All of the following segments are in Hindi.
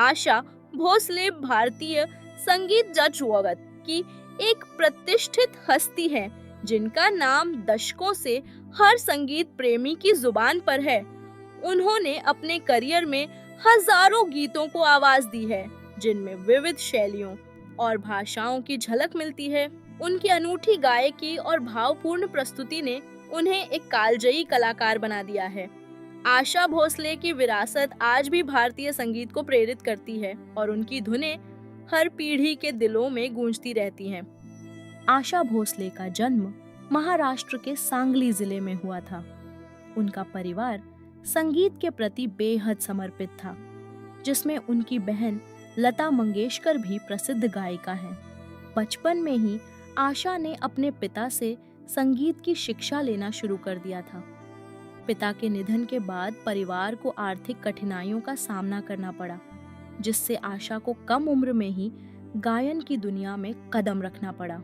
आशा भोसले भारतीय संगीत जगत की एक प्रतिष्ठित हस्ती है, जिनका नाम दशकों से हर संगीत प्रेमी की जुबान पर है। उन्होंने अपने करियर में हजारों गीतों को आवाज दी है, जिनमें विविध शैलियों और भाषाओं की झलक मिलती है। उनकी अनूठी गायकी और भावपूर्ण प्रस्तुति ने उन्हें एक कालजयी कलाकार बना दिया है। आशा भोसले की विरासत आज भी भारतीय संगीत को प्रेरित करती है और उनकी धुनें हर पीढ़ी के दिलों में गूंजती रहती हैं। आशा भोसले का जन्म महाराष्ट्र के सांगली जिले में हुआ था। उनका परिवार संगीत के प्रति बेहद समर्पित था, जिसमें उनकी बहन लता मंगेशकर भी प्रसिद्ध गायिका हैं। बचपन में ही आशा ने अपने पिता से संगीत की शिक्षा लेना शुरू कर दिया था। पिता के निधन के बाद परिवार को आर्थिक कठिनाइयों का सामना करना पड़ा, जिससे आशा को कम उम्र में ही गायन की दुनिया में कदम रखना पड़ा।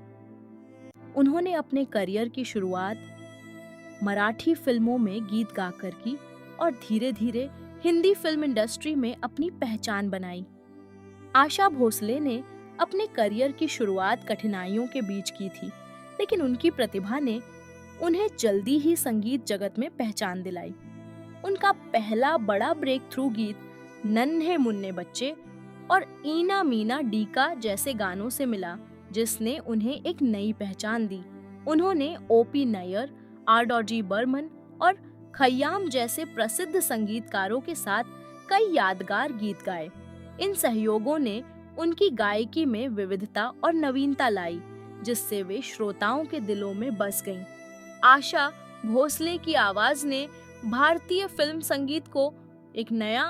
उन्होंने अपने करियर की शुरुआत मराठी फिल्मों में गीत गाकर की और धीरे धीरे हिंदी फिल्म इंडस्ट्री में अपनी पहचान बनाई। आशा भोसले ने अपने करियर की शुरुआत कठिनाइयों के बीच की थी, लेकिन उनकी प्रतिभा ने उन्हें जल्दी ही संगीत जगत में पहचान दिलाई। उनका पहला बड़ा ब्रेक थ्रू गीत नन्हे मुन्ने बच्चे और ईना मीना डीका जैसे गानों से मिला, जिसने उन्हें एक नई पहचान दी। उन्होंने ओपी नैयर, आर.डी. बर्मन और खय्याम जैसे प्रसिद्ध संगीतकारों के साथ कई यादगार गीत गाए। इन सहयोगों ने उनकी गायकी में विविधता और नवीनता लाई, जिससे वे श्रोताओं के दिलों में बस गईं। आशा भोसले की आवाज ने भारतीय फिल्म संगीत को एक नया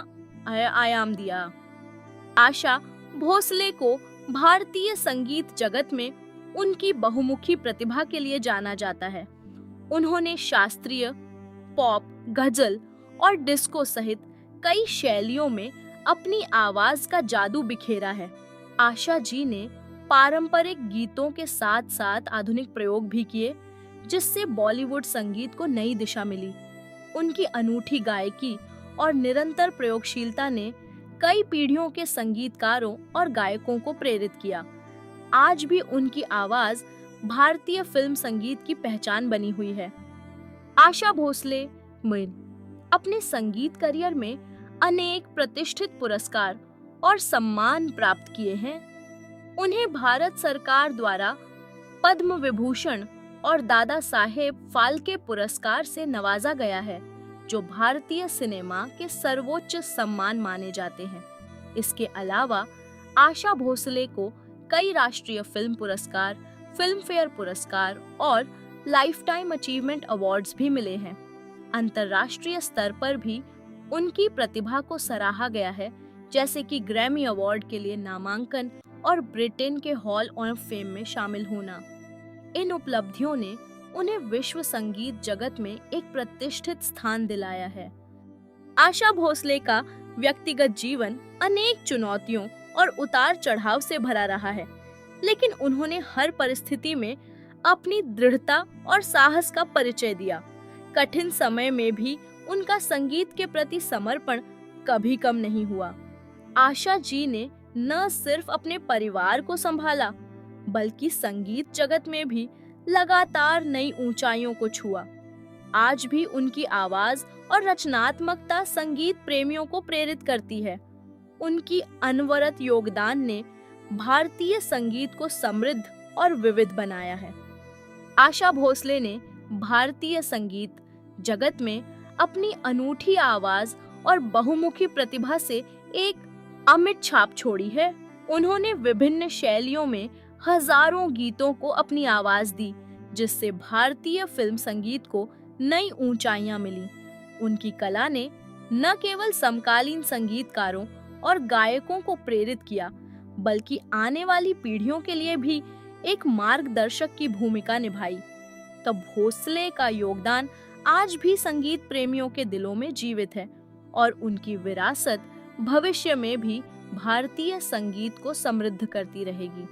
आयाम दिया। आशा भोसले को भारतीय संगीत जगत में उनकी बहुमुखी प्रतिभा के लिए जाना जाता है। उन्होंने शास्त्रीय, पॉप, गजल और डिस्को सहित कई शैलियों में अपनी आवाज का जादू बिखेरा है। आशा जी ने पारंपरिक गीतों के साथ साथ आधुनिक प्रयोग भी किए, जिससे बॉलीवुड संगीत को नई दिशा मिली। उनकी अनूठी गायकी और निरंतर प्रयोगशीलता ने कई पीढ़ियों के संगीतकारों और गायकों को प्रेरित किया। आज भी उनकी आवाज भारतीय फिल्म संगीत की पहचान बनी हुई है। आशा भोसले ने अपने संगीत करियर में अनेक प्रतिष्ठित पुरस्कार और सम्मान प्राप्त किए हैं। उन्हें भारत सरकार द्वारा पद्म विभूषण और दादा साहेब फाल्के पुरस्कार से नवाजा गया है, जो भारतीय सिनेमा के सर्वोच्च सम्मान माने जाते हैं। इसके अलावा आशा भोसले को कई राष्ट्रीय फिल्म पुरस्कार, फिल्म फेयर पुरस्कार और लाइफ टाइम अचीवमेंट अवार्ड्स भी मिले हैं। अंतर्राष्ट्रीय स्तर पर भी उनकी प्रतिभा को सराहा गया है, जैसे कि ग्रैमी अवार्ड के लिए नामांकन और ब्रिटेन के हॉल ऑफ फेम में शामिल होना। इन उपलब्धियों ने उन्हें विश्व संगीत जगत में एक प्रतिष्ठित स्थान दिलाया है। आशा भोसले का व्यक्तिगत जीवन अनेक चुनौतियों और उतार चढ़ाव से भरा रहा है, लेकिन उन्होंने हर परिस्थिति में अपनी दृढ़ता और साहस का परिचय दिया। कठिन समय में भी उनका संगीत के प्रति समर्पण कभी कम नहीं हुआ। आशा जी ने न सिर्फ अपने परिवार को संभाला, बल्कि संगीत जगत में भी लगातार नई ऊंचाइयों को छुआ। आज भी उनकी आवाज और रचनात्मकता संगीत प्रेमियों को प्रेरित करती है। उनकी अनवरत योगदान ने भारतीय संगीत को समृद्ध और विविध बनाया है। आशा भोसले ने भारतीय संगीत जगत में अपनी अनूठी आवाज और बहुमुखी प्रतिभा से एक अमिट छाप छोड़ी है। उन्होंने विभिन्न शैलियों में हजारों गीतों को अपनी आवाज दी, जिससे भारतीय फिल्म संगीत को नई ऊंचाइयां मिली। उनकी कला ने न केवल समकालीन संगीतकारों और गायकों को प्रेरित किया, बल्कि आने वाली पीढ़ियों के लिए भी एक मार्गदर्शक की भूमिका निभाई। तब भोसले का योगदान आज भी संगीत प्रेमियों के दिलों में जीवित है और उनकी विरासत भविष्य में भी भारतीय संगीत को समृद्ध करती रहेगी।